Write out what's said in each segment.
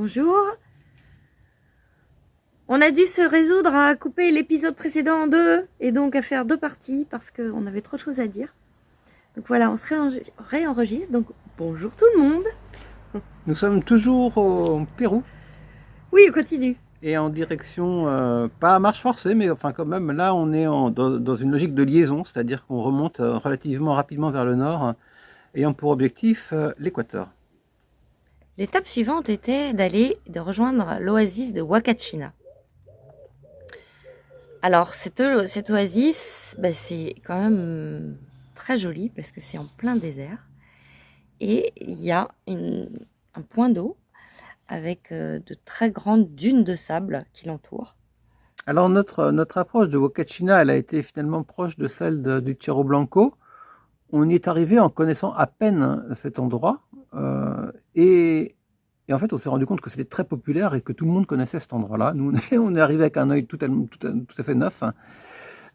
Bonjour. On a dû se résoudre à couper l'épisode précédent en deux et donc à faire deux parties parce qu'on avait trop de choses à dire. Donc voilà, on se réenregistre. Donc bonjour tout le monde. Nous sommes toujours au Pérou Oui, on continue. et en direction, pas à marche forcée, mais enfin quand même, là on est dans une logique de liaison, c'est-à-dire qu'on remonte relativement rapidement vers le nord, ayant pour objectif l'équateur. L'étape suivante était de rejoindre l'oasis de Huacachina. Alors cette oasis, c'est quand même très joli parce que c'est en plein désert et il y a un point d'eau avec de très grandes dunes de sable qui l'entourent. Alors notre approche de Huacachina, elle a été finalement proche de celle du Cerro Blanco. On y est arrivé en connaissant à peine cet endroit et en fait on s'est rendu compte que c'était très populaire et que tout le monde connaissait cet endroit-là. Nous on est arrivé avec un œil tout à fait neuf.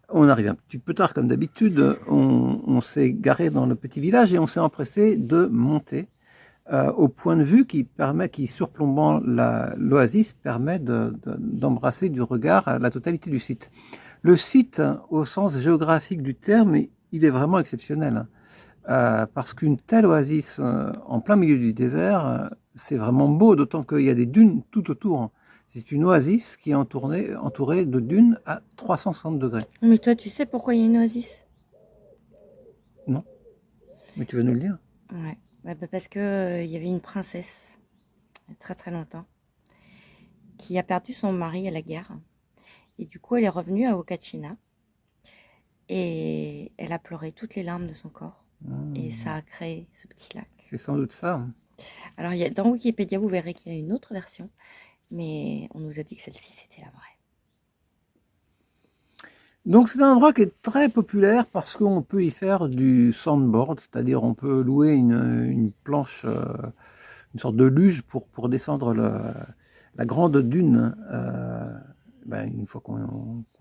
On arrive un petit peu tard comme d'habitude, on s'est garé dans le petit village et on s'est empressé de monter au point de vue qui surplombant l'oasis, permet d'embrasser du regard la totalité du site. Le site, au sens géographique du terme, il est vraiment exceptionnel. Parce qu'une telle oasis en plein milieu du désert, c'est vraiment beau, d'autant qu'il y a des dunes tout autour. C'est une oasis qui est entourée de dunes à 360 degrés. Mais toi, tu sais pourquoi il y a une oasis? Non, mais tu vas nous le dire. Ouais, parce que y avait une princesse, il y a très très longtemps, qui a perdu son mari à la guerre. Et du coup, elle est revenue à Huacachina. Et elle a pleuré toutes les larmes de son corps. Et ça a créé ce petit lac. C'est sans doute ça. Alors, dans Wikipédia, vous verrez qu'il y a une autre version. Mais on nous a dit que celle-ci, c'était la vraie. Donc c'est un endroit qui est très populaire parce qu'on peut y faire du sandboard, c'est-à-dire on peut louer une planche, une sorte de luge pour descendre la grande dune une fois qu'on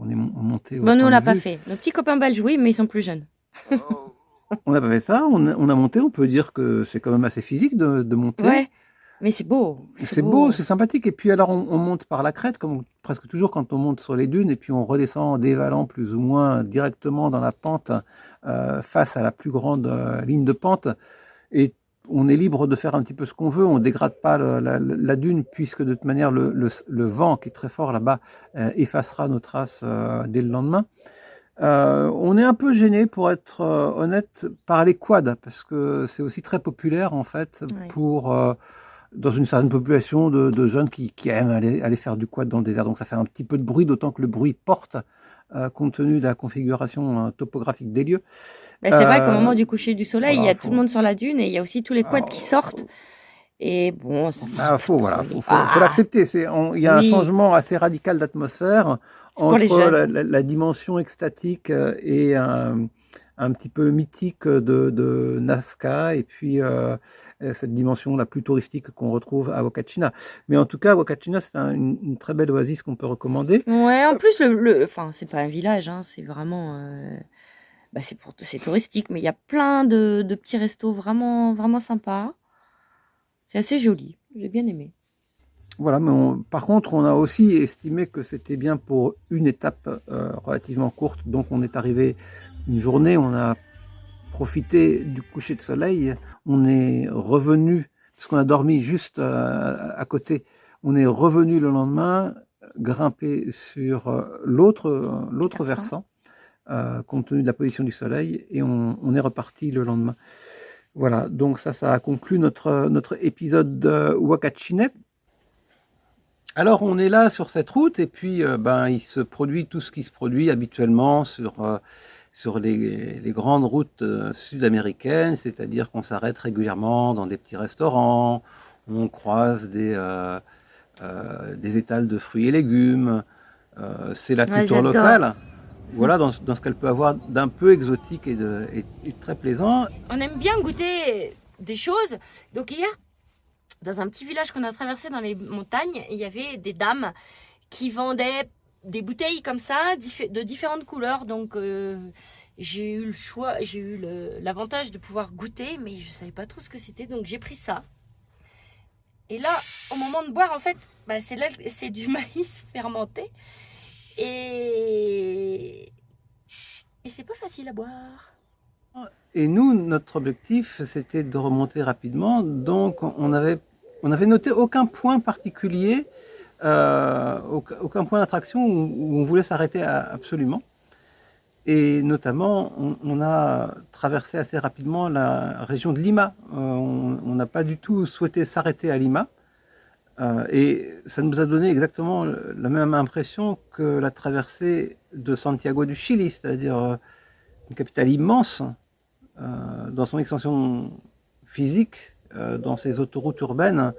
est monté au Bon, nous, on point l'a de pas vue. fait. Nos petits copains belges, oui, mais ils sont plus jeunes. On n'a pas fait ça, on a monté, on peut dire que c'est quand même assez physique de monter. Ouais, mais c'est beau. C'est beau, c'est sympathique. Et puis alors on monte par la crête, comme presque toujours quand on monte sur les dunes, et puis on redescend en dévalant plus ou moins directement dans la pente face à la plus grande ligne de pente. Et on est libre de faire un petit peu ce qu'on veut, on ne dégrade pas la dune, puisque de toute manière le vent qui est très fort là-bas effacera nos traces dès le lendemain. On est un peu gêné, pour être honnête, par les quads, parce que c'est aussi très populaire en fait pour... dans une certaine population de jeunes qui aiment aller faire du quad dans le désert. Donc ça fait un petit peu de bruit, d'autant que le bruit porte, compte tenu de la configuration topographique des lieux. C'est vrai qu'au moment du coucher du soleil, il y a tout le monde sur la dune et il y a aussi tous les quads qui sortent. Et bon, ça fait faut l'accepter. Il y a un changement assez radical d'atmosphère entre la dimension extatique et un petit peu mythique de Nazca et puis cette dimension la plus touristique qu'on retrouve à Huacachina. Mais en tout cas, Huacachina, c'est une très belle oasis qu'on peut recommander. Ouais, en plus, c'est pas un village, hein, c'est vraiment... c'est touristique, mais il y a plein de petits restos vraiment, vraiment sympas. C'est assez joli, j'ai bien aimé. Voilà, mais par contre, on a aussi estimé que c'était bien pour une étape relativement courte. Donc on est arrivé une journée, on a profité du coucher de soleil, on est revenu, parce qu'on a dormi juste à côté, on est revenu le lendemain, grimpé sur l'autre versant, compte tenu de la position du soleil, et on est reparti le lendemain. Voilà, donc ça a conclu notre épisode de Huacachina. Alors on est là sur cette route, et puis il se produit tout ce qui se produit habituellement sur les grandes routes sud-américaines, c'est-à-dire qu'on s'arrête régulièrement dans des petits restaurants, on croise des étals de fruits et légumes, c'est la culture locale. Voilà, dans ce qu'elle peut avoir d'un peu exotique et de très plaisant. On aime bien goûter des choses. Donc hier, dans un petit village qu'on a traversé dans les montagnes, il y avait des dames qui vendaient des bouteilles comme ça, de différentes couleurs. Donc j'ai eu le choix, j'ai eu l'avantage de pouvoir goûter, mais je savais pas trop ce que c'était, donc j'ai pris ça. Et là, au moment de boire, en fait, c'est du maïs fermenté. Et c'est pas facile à boire. Et nous, notre objectif, c'était de remonter rapidement. Donc, on n'avait noté aucun point particulier, aucun point d'attraction où on voulait s'arrêter absolument. Et notamment, on a traversé assez rapidement la région de Lima. On n'a pas du tout souhaité s'arrêter à Lima. Et ça nous a donné exactement la même impression que la traversée de Santiago du Chili, c'est-à-dire une capitale immense, dans son extension physique, dans ses autoroutes urbaines,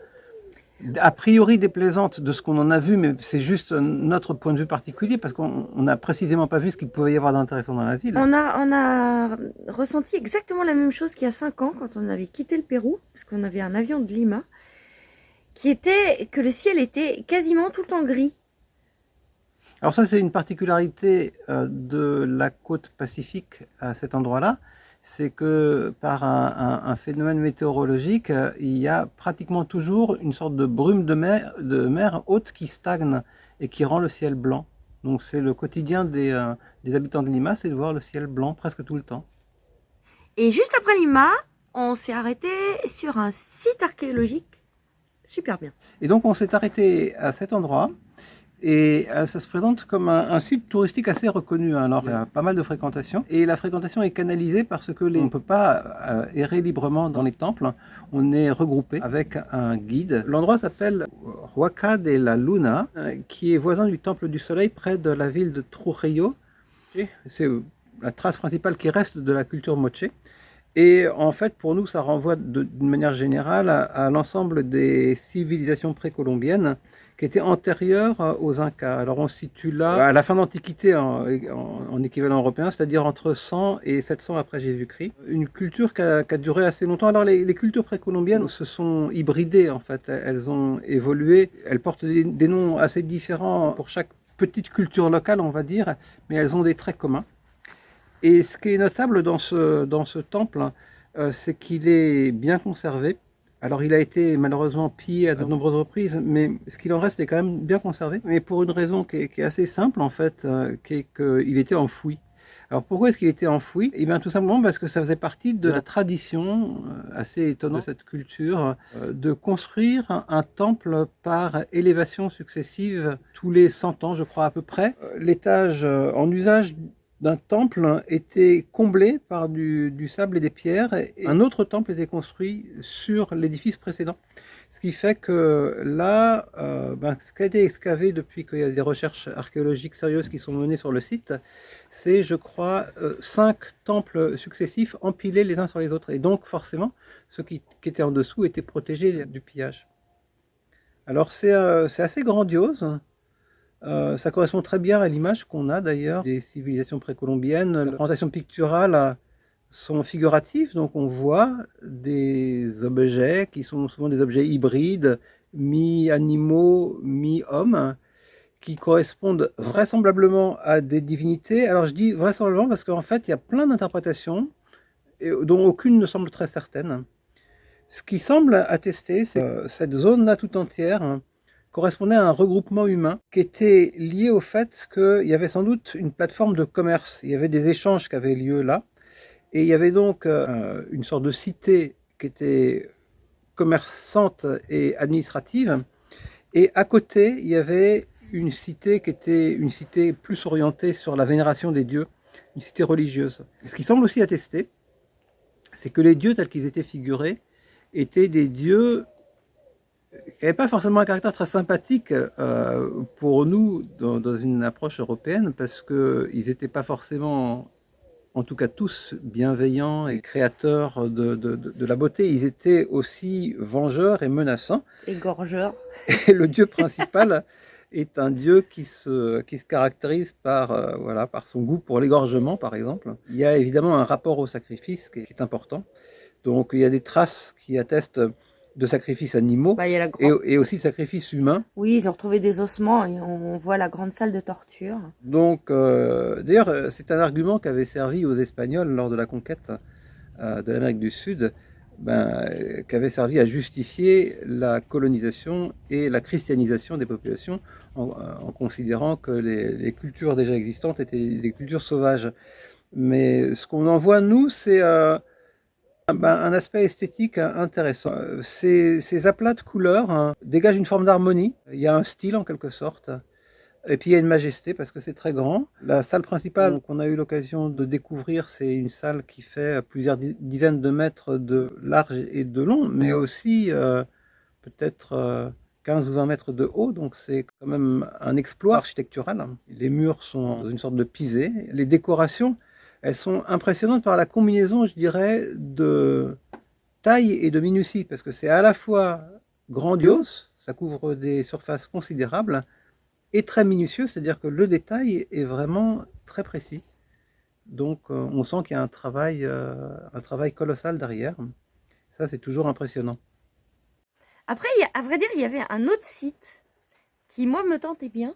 a priori déplaisante de ce qu'on en a vu, mais c'est juste notre point de vue particulier, parce qu'on n'a précisément pas vu ce qu'il pouvait y avoir d'intéressant dans la ville. On a ressenti exactement la même chose qu'il y a 5 ans, quand on avait quitté le Pérou, parce qu'on avait un avion de Lima, qui était que le ciel était quasiment tout le temps gris. Alors ça, c'est une particularité de la côte pacifique à cet endroit-là, c'est que par un phénomène météorologique, il y a pratiquement toujours une sorte de brume de mer haute qui stagne et qui rend le ciel blanc. Donc c'est le quotidien des habitants de Lima, c'est de voir le ciel blanc presque tout le temps. Et juste après Lima, on s'est arrêté sur un site archéologique super bien. Et donc on s'est arrêté à cet endroit. Et ça se présente comme un site touristique assez reconnu. Alors, il y a pas mal de fréquentation. Et la fréquentation est canalisée parce que on ne peut pas errer librement dans les temples. On est regroupé avec un guide. L'endroit s'appelle Huaca de la Luna, qui est voisin du Temple du Soleil, près de la ville de Trujillo. C'est la trace principale qui reste de la culture moche. Et en fait, pour nous, ça renvoie d'une manière générale à l'ensemble des civilisations précolombiennes qui étaient antérieures aux Incas. Alors on se situe là à la fin de l'Antiquité en équivalent européen, c'est-à-dire entre 100 et 700 après Jésus-Christ. Une culture qui a duré assez longtemps. Alors les cultures précolombiennes se sont hybridées en fait, elles ont évolué, elles portent des noms assez différents pour chaque petite culture locale, on va dire, mais elles ont des traits communs. Et ce qui est notable dans ce temple, c'est qu'il est bien conservé. Alors il a été malheureusement pillé à de nombreuses reprises, mais ce qu'il en reste est quand même bien conservé. Mais pour une raison qui est assez simple en fait, qui est qu'il était enfoui. Alors pourquoi est-ce qu'il était enfoui? Eh bien tout simplement parce que ça faisait partie de la tradition assez étonnante de cette culture de construire un temple par élévation successive tous les 100 ans, je crois à peu près. L'étage en usage d'un temple était comblé par du sable et des pierres, et un autre temple était construit sur l'édifice précédent. Ce qui fait que là, ce qui a été excavé depuis qu'il y a des recherches archéologiques sérieuses qui sont menées sur le site, c'est, je crois, 5 temples successifs empilés les uns sur les autres. Et donc, forcément, ceux qui étaient en dessous étaient protégés du pillage. Alors, c'est assez grandiose. Ça correspond très bien à l'image qu'on a d'ailleurs des civilisations précolombiennes. Les représentations picturales sont figuratives, donc on voit des objets qui sont souvent des objets hybrides, mi-animaux, mi-hommes, qui correspondent vraisemblablement à des divinités. Alors je dis vraisemblablement parce qu'en fait il y a plein d'interprétations dont aucune ne semble très certaine. Ce qui semble attester, c'est que cette zone-là tout entière correspondait à un regroupement humain qui était lié au fait qu'il y avait sans doute une plateforme de commerce. Il y avait des échanges qui avaient lieu là. Et il y avait donc une sorte de cité qui était commerçante et administrative. Et à côté, il y avait une cité qui était une cité plus orientée sur la vénération des dieux, une cité religieuse. Ce qui semble aussi attester, c'est que les dieux tels qu'ils étaient figurés étaient des dieux qui n'avaient pas forcément un caractère très sympathique pour nous dans une approche européenne, parce qu'ils n'étaient pas forcément, en tout cas tous, bienveillants et créateurs de la beauté. Ils étaient aussi vengeurs et menaçants. Égorgeurs. Et le dieu principal est un dieu qui se caractérise par, voilà, par son goût pour l'égorgement, par exemple. Il y a évidemment un rapport au sacrifice qui est important. Donc il y a des traces qui attestent de sacrifices animaux et aussi de sacrifices humains. Oui, ils ont retrouvé des ossements et on voit la grande salle de torture. Donc, d'ailleurs, c'est un argument qui avait servi aux Espagnols lors de la conquête de l'Amérique du Sud. qui avait servi à justifier la colonisation et la christianisation des populations en considérant que les cultures déjà existantes étaient des cultures sauvages. Mais ce qu'on en voit, nous, c'est un aspect esthétique intéressant. Ces aplats de couleurs dégagent une forme d'harmonie. Il y a un style en quelque sorte. Et puis il y a une majesté parce que c'est très grand. La salle principale qu'on a eu l'occasion de découvrir, c'est une salle qui fait plusieurs dizaines de mètres de large et de long, mais aussi peut-être 15 ou 20 mètres de haut. Donc c'est quand même un exploit architectural. Les murs sont dans une sorte de pisé. Les décorations, elles sont impressionnantes par la combinaison, je dirais, de taille et de minutie, parce que c'est à la fois grandiose, ça couvre des surfaces considérables, et très minutieux, c'est-à-dire que le détail est vraiment très précis. Donc on sent qu'il y a un travail colossal derrière. Ça, c'est toujours impressionnant. Après, à vrai dire, il y avait un autre site qui, moi, me tentait bien.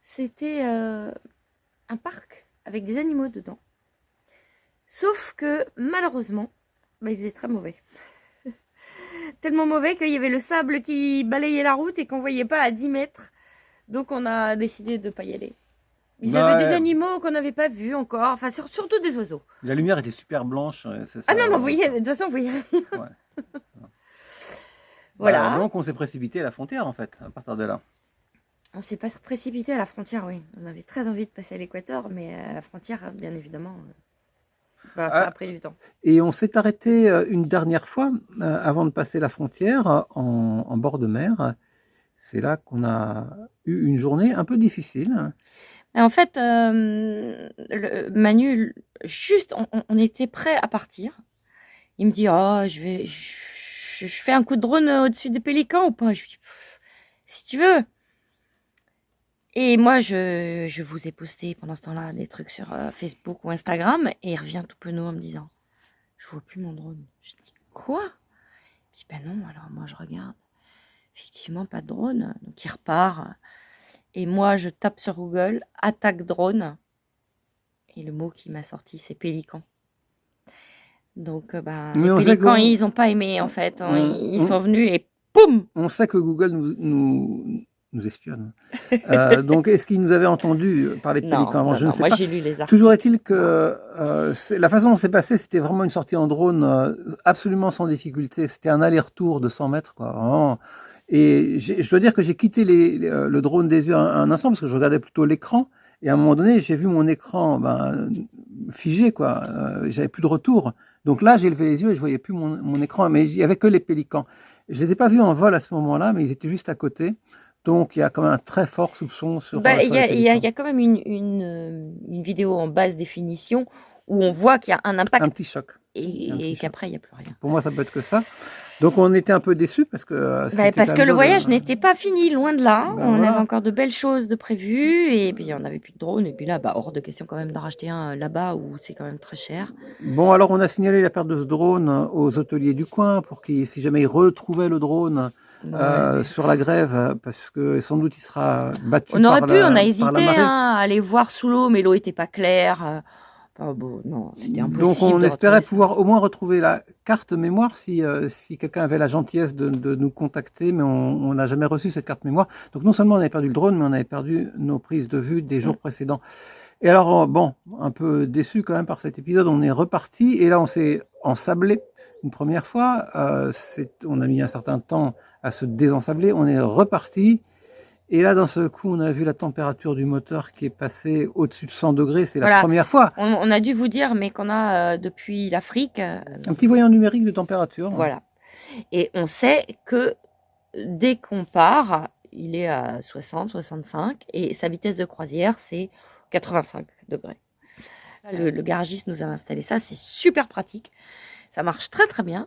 C'était un parc avec des animaux dedans. Sauf que, malheureusement, il faisait très mauvais. Tellement mauvais qu'il y avait le sable qui balayait la route et qu'on ne voyait pas à 10 mètres. Donc on a décidé de ne pas y aller. Il y avait des animaux qu'on n'avait pas vus encore, enfin surtout des oiseaux. La lumière était super blanche. Ça, ah non, vous voyez, de toute façon, vous voyez rien. Ouais. Voilà. Donc on s'est précipité à la frontière en fait, à partir de là. On s'est pas précipité à la frontière, oui. On avait très envie de passer à l'équateur, mais à la frontière, bien évidemment, ça a pris du temps. Et on s'est arrêté une dernière fois, avant de passer la frontière, en bord de mer. C'est là qu'on a eu une journée un peu difficile. En fait, Manu, juste, on était prêt à partir. Il me dit, je fais un coup de drone au-dessus des pélicans ou pas? Je lui dis, si tu veux. Et moi, je vous ai posté pendant ce temps-là des trucs sur Facebook ou Instagram, et il revient tout penaud en me disant, je vois plus mon drone. Je dis, quoi? Je dis, ben non, alors moi je regarde. Effectivement, pas de drone. Donc il repart. Et moi, je tape sur Google, attaque drone. Et le mot qui m'a sorti, c'est pélican. Donc, les pélicans, ils n'ont pas aimé, en fait. Ils sont venus et poum! On sait que Google nous espionne. Donc, est-ce qu'il nous avait entendu parler de pélicans avant? Je ne sais pas. Moi, j'ai lu les articles. Toujours est-il que la façon dont c'est passé, c'était vraiment une sortie en drone absolument sans difficulté. C'était un aller-retour de 100 mètres, quoi. Vraiment. Et je dois dire que j'ai quitté le drone des yeux un instant parce que je regardais plutôt l'écran. Et à un moment donné, j'ai vu mon écran figé, quoi. J'avais plus de retour. Donc là, j'ai levé les yeux et je voyais plus mon écran. Mais il y avait que les pélicans. Je les ai pas vus en vol à ce moment-là, mais ils étaient juste à côté. Donc il y a quand même un très fort soupçon sur. Il y a quand même une vidéo en basse définition où on voit qu'il y a un impact. Un petit choc. Et qu'après, il n'y a plus rien. Pour moi, ça peut être que ça. Donc on était un peu déçus parce que... parce que le voyage n'était pas fini, loin de là. On avait encore de belles choses de prévues. Et puis on n'avait plus de drone. Et puis là, hors de question quand même d'en racheter un là-bas où c'est quand même très cher. Bon, alors on a signalé la perte de ce drone aux hôteliers du coin pour qu'ils, si jamais ils retrouvaient le drone... sur la grève, parce que sans doute il sera battu. On aurait pu, on a hésité à aller voir sous l'eau, mais l'eau était pas claire. Non, c'était impossible. Donc on espérait pouvoir au moins retrouver la carte mémoire si quelqu'un avait la gentillesse de nous contacter, mais on n'a jamais reçu cette carte mémoire. Donc non seulement on avait perdu le drone, mais on avait perdu nos prises de vue des jours précédents. Et alors, un peu déçu quand même par cet épisode, on est reparti et là on s'est ensablé une première fois. On a mis un certain temps à se désensabler, on est reparti. Et là, d'un seul coup, on a vu la température du moteur qui est passée au-dessus de 100 degrés. C'est la première fois. On a dû vous dire, mais qu'on a depuis l'Afrique... un petit voyant numérique de température. Voilà. Et on sait que dès qu'on part, il est à 60, 65. Et sa vitesse de croisière, c'est 85 degrés. Le garagiste nous a installé ça. C'est super pratique. Ça marche très, très bien.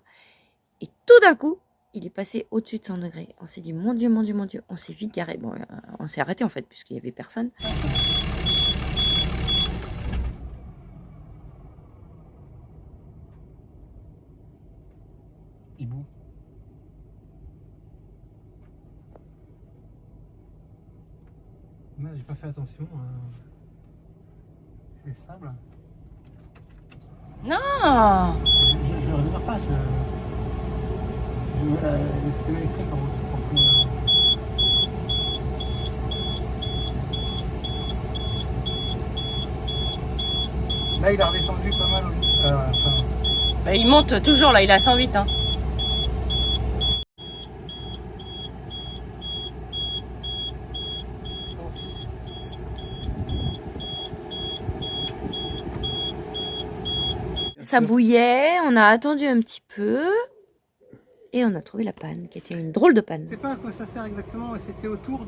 Et tout d'un coup, il est passé au-dessus de 100 degrés. On s'est dit, mon Dieu, mon Dieu, mon Dieu. On s'est vite garé. Bon, on s'est arrêté en fait, puisqu'il n'y avait personne. Hibou. J'ai pas fait attention. C'est sable. Non! Je ne redémarre pas. Je mets le système électrique en route. Là, il a redescendu pas mal. Bah, il monte toujours là, il est à 108. Hein. Ça bouillait, on a attendu un petit peu et on a trouvé la panne, qui était une drôle de panne. Je ne sais pas à quoi ça sert exactement, mais c'était autour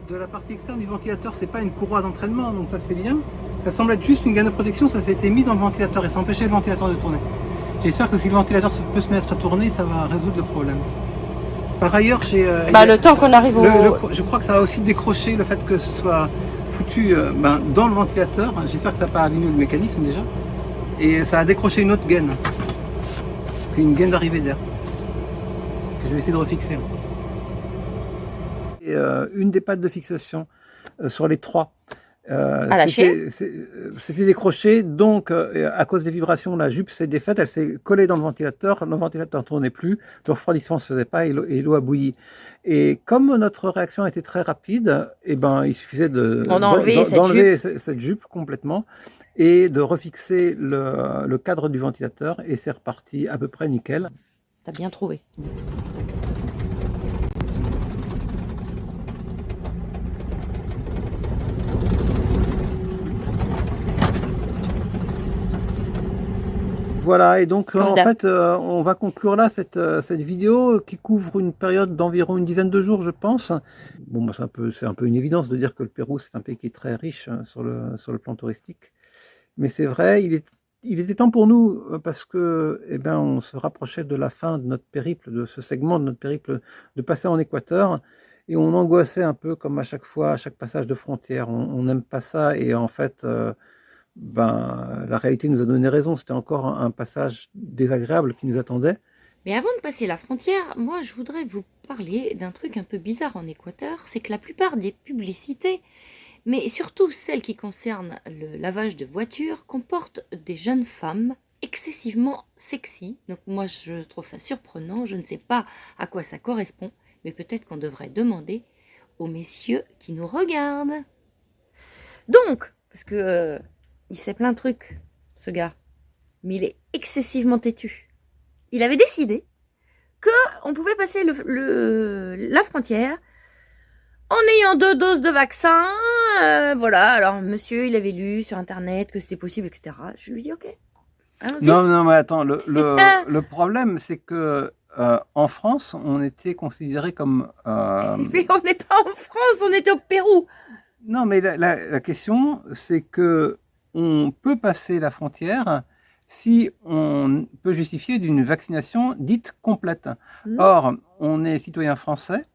de la partie externe du ventilateur. C'est pas une courroie d'entraînement, donc ça c'est bien. Ça semble être juste une gaine de protection, ça s'était mis dans le ventilateur et ça empêchait le ventilateur de tourner. J'espère que si le ventilateur peut se mettre à tourner, ça va résoudre le problème. Par ailleurs, le temps qu'on arrive au... je crois que ça a aussi décroché le fait que ce soit foutu dans le ventilateur. J'espère que ça n'a pas abîmé le mécanisme déjà. Et ça a décroché une autre gaine. C'est une gaine d'arrivée d'air. Que je vais essayer de refixer. Et, une des pattes de fixation sur les trois. C'était décroché, donc à cause des vibrations, la jupe s'est défaite, elle s'est collée dans le ventilateur ne tournait plus, le refroidissement ne se faisait pas et l'eau a bouilli. Et comme notre réaction était très rapide, eh ben, il suffisait d'enlever cette jupe complètement et de refixer le cadre du ventilateur et c'est reparti à peu près nickel. T'as bien trouvé. Voilà, et donc en fait, on va conclure là cette vidéo qui couvre une période d'environ une dizaine de jours, je pense. Bon, bah, c'est un peu une évidence de dire que le Pérou, c'est un pays qui est très riche sur le plan touristique. Mais c'est vrai, il était temps pour nous, parce que, eh ben, on se rapprochait de la fin de notre périple, de ce segment de notre périple, de passer en Équateur. Et on angoissait un peu, comme à chaque fois, à chaque passage de frontière. On n'aime pas ça, et en fait... la réalité nous a donné raison, c'était encore un passage désagréable qui nous attendait. Mais avant de passer la frontière, moi je voudrais vous parler d'un truc un peu bizarre en Équateur, c'est que la plupart des publicités, mais surtout celles qui concernent le lavage de voitures, comportent des jeunes femmes excessivement sexy. Donc moi je trouve ça surprenant, je ne sais pas à quoi ça correspond, mais peut-être qu'on devrait demander aux messieurs qui nous regardent. Donc, parce que... il sait plein de trucs, ce gars. Mais il est excessivement têtu. Il avait décidé qu'on pouvait passer la frontière en ayant 2 doses de vaccin. Voilà, alors monsieur, il avait lu sur Internet que c'était possible, etc. Je lui dis ok. Non, mais attends, le problème, c'est que en France, on était considéré comme... Mais on n'est pas en France, on était au Pérou. Non, mais la question, c'est que on peut passer la frontière si on peut justifier d'une vaccination dite complète. Or, on est citoyen français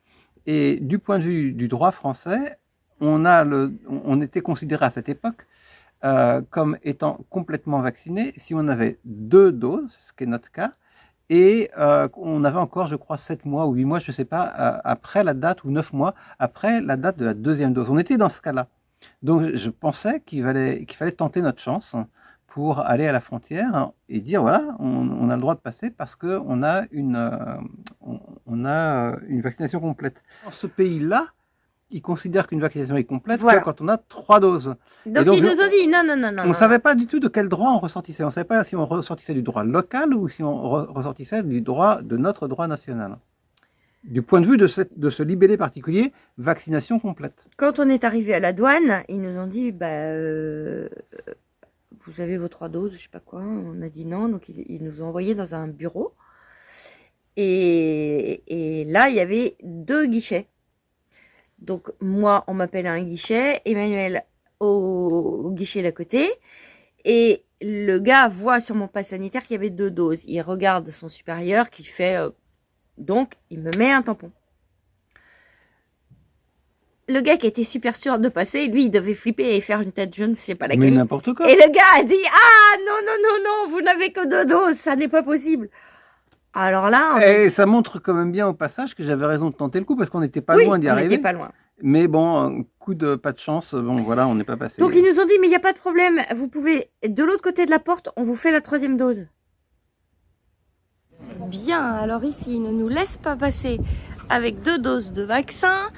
et du point de vue du droit français, on était considéré à cette époque comme étant complètement vacciné si on avait 2 doses, ce qui est notre cas, et on avait encore, je crois, 7 mois ou 8 mois, je ne sais pas, après la date, ou 9 mois après la date de la 2e dose. On était dans ce cas-là. Donc je pensais qu'il fallait tenter notre chance pour aller à la frontière et dire voilà, on a le droit de passer parce qu'on a une vaccination complète. Dans ce pays-là, ils considèrent qu'une vaccination est complète quand on a 3 doses. Donc ils nous ont dit non. On ne savait pas du tout de quel droit on ressortissait. On ne savait pas si on ressortissait du droit local ou si on ressortissait de notre droit national. Du point de vue de ce libellé particulier, vaccination complète. Quand on est arrivé à la douane, ils nous ont dit, vous avez vos 3 doses, je sais pas quoi. On a dit non, donc ils nous ont envoyés dans un bureau. Et là, il y avait 2 guichets. Donc moi, on m'appelle à un guichet, Emmanuel au guichet d'à côté. Et le gars voit sur mon pass sanitaire qu'il y avait 2 doses. Il regarde son supérieur qui fait... donc, il me met un tampon. Le gars qui était super sûr de passer, lui, il devait flipper et faire une tête, je ne sais pas laquelle. Mais n'importe quoi. Et le gars a dit, ah, non, vous n'avez que 2 doses, ça n'est pas possible. Alors là... Et ça montre quand même bien au passage que j'avais raison de tenter le coup, parce qu'on n'était pas loin d'y arriver. on n'était pas loin. Mais bon, coup de pas de chance, bon voilà, on n'est pas passé. Donc ils nous ont dit, mais il n'y a pas de problème, vous pouvez, de l'autre côté de la porte, on vous fait la 3e dose. Bien, alors ici, ils ne nous laissent pas passer avec 2 doses de vaccin.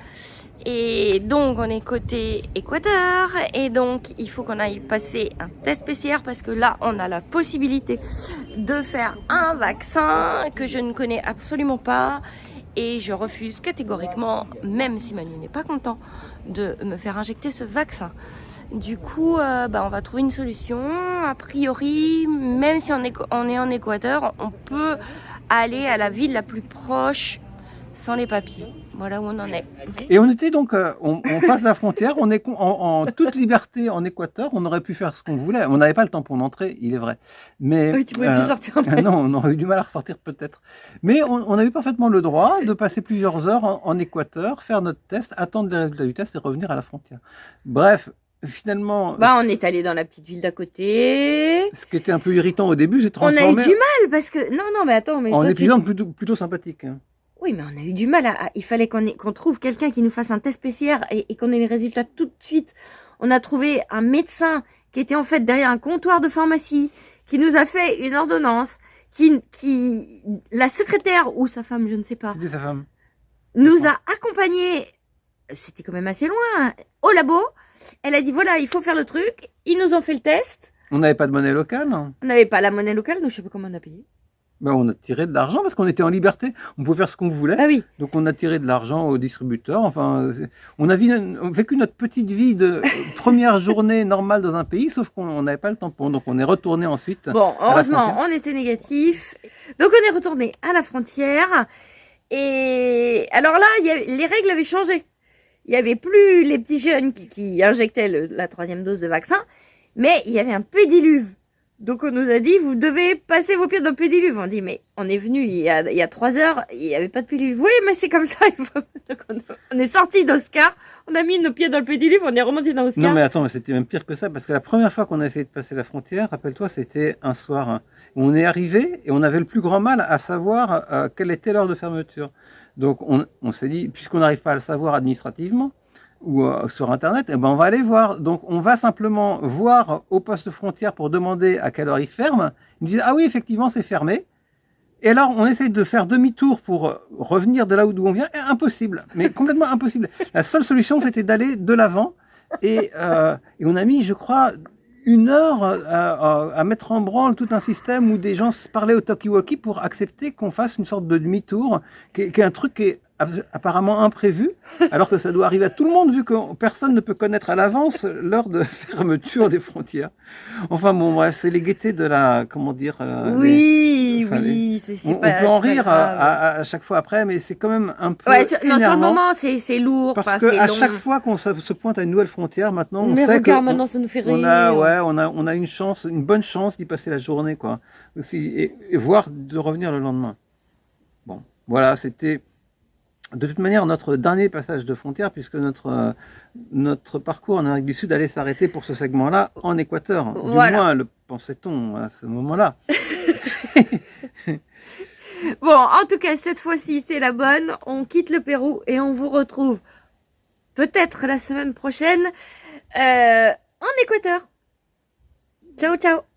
Et donc, on est côté Équateur. Et donc, il faut qu'on aille passer un test PCR parce que là, on a la possibilité de faire un vaccin que je ne connais absolument pas. Et je refuse catégoriquement, même si Manu n'est pas content, de me faire injecter ce vaccin. Du coup, on va trouver une solution. A priori, même si on est en Équateur, on peut aller à la ville la plus proche sans les papiers. Voilà où on en est. Et on était donc, on passe la frontière, on est en toute liberté en Équateur, on aurait pu faire ce qu'on voulait. On n'avait pas le temps pour entrer, il est vrai. Mais Oui, tu pouvais plus sortir en fait. non, on aurait eu du mal à ressortir peut-être. Mais on a eu parfaitement le droit de passer plusieurs heures en Équateur, faire notre test, attendre les résultats du test et revenir à la frontière. Bref, finalement, On est allé dans la petite ville d'à côté. ce qui était un peu irritant au début, s'est On a eu transformé du mal parce que... Non, mais attends. Mais en toi, épisode plutôt sympathique. Hein. Oui, mais on a eu du mal. Il fallait qu'on trouve quelqu'un qui nous fasse un test PCR et qu'on ait les résultats tout de suite. On a trouvé un médecin qui était en fait derrière un comptoir de pharmacie, qui nous a fait une ordonnance, la secrétaire ou sa femme, je ne sais pas, C'était sa femme. nous a accompagnés, c'était quand même assez loin, au labo. Elle a dit voilà, il faut faire le truc. Ils nous ont fait le test. On n'avait pas de monnaie locale. Hein. On n'avait pas la monnaie locale, donc je sais pas comment on a payé. Ben, on a tiré de l'argent parce qu'on était en liberté. On pouvait faire ce qu'on voulait. Ah oui. Donc on a tiré de l'argent au distributeur. Enfin, on a vécu notre petite vie de première journée normale dans un pays, sauf qu'on n'avait pas le tampon. Donc on est retourné ensuite. Bon, à la heureusement, frontière. on était négatif. Donc on est retourné à la frontière. Et alors là, les règles avaient changé. Il y avait plus les petits jeunes qui injectaient la 3e dose de vaccin, mais il y avait un pédiluve. Donc on nous a dit, vous devez passer vos pieds dans le pédiluve. On dit, mais on est venu il y a 3 heures, il n'y avait pas de pédiluve. Oui, mais c'est comme ça. Donc on est sorti d'Oscar, on a mis nos pieds dans le pédiluve, on est remonté dans Oscar. Non mais attends, mais c'était même pire que ça, parce que la première fois qu'on a essayé de passer la frontière, rappelle-toi, c'était un soir. Hein. On est arrivé et on avait le plus grand mal à savoir quelle était l'heure de fermeture. Donc on s'est dit, puisqu'on n'arrive pas à le savoir administrativement, ou sur internet, eh ben on va aller voir. Donc on va simplement voir au poste frontière pour demander à quelle heure ils ferment. Ils nous disent ah oui effectivement c'est fermé. Et alors on essaye de faire demi-tour pour revenir de là d'où on vient. Impossible, mais complètement impossible. La seule solution c'était d'aller de l'avant et on a mis je crois 1 heure à mettre en branle tout un système où des gens se parlaient au talkie-walkie pour accepter qu'on fasse une sorte de demi-tour qui est un truc qui est apparemment imprévu, alors que ça doit arriver à tout le monde vu que personne ne peut connaître à l'avance l'heure de fermeture des frontières. Enfin bon, bref, c'est les gaietés de la, comment dire, oui, on peut en rire à chaque fois après, mais c'est quand même un peu énervant. Sur le moment, c'est lourd. Parce que à chaque fois qu'on se pointe à une nouvelle frontière, maintenant, on sait que maintenant, ça nous fait rire. on a une bonne chance d'y passer la journée, quoi. Aussi, et voire de revenir le lendemain. Bon, voilà, c'était de toute manière notre dernier passage de frontière, puisque notre parcours en Amérique du Sud allait s'arrêter pour ce segment-là en Équateur. Du moins, le pensait-on à ce moment-là. Bon, en tout cas, cette fois-ci, c'est la bonne. On quitte le Pérou et on vous retrouve peut-être la semaine prochaine en Équateur. Ciao, ciao.